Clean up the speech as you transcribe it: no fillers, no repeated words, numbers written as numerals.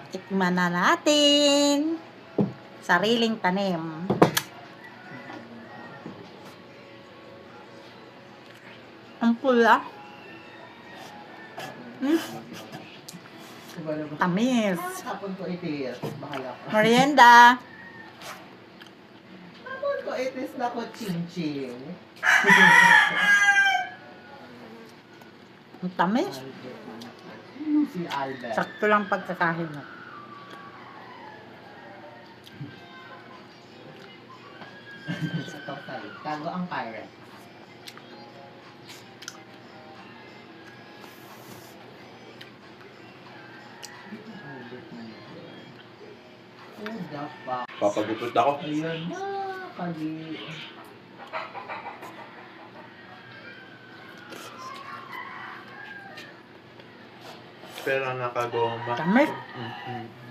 Tikman na natin. Sariling tanim. Ang pula. Tamis. Hapon ko itis. Bahala ka. Merienda. Hapon ko itis na ko ching-ching. Ang tamis. Si Albert. Sakto lang pagkakahin mo. Sa total. Tago ang pirate. Papagupit ako. Ayun na, pagi. Pero nakagoma. Tamis. Mm-hmm.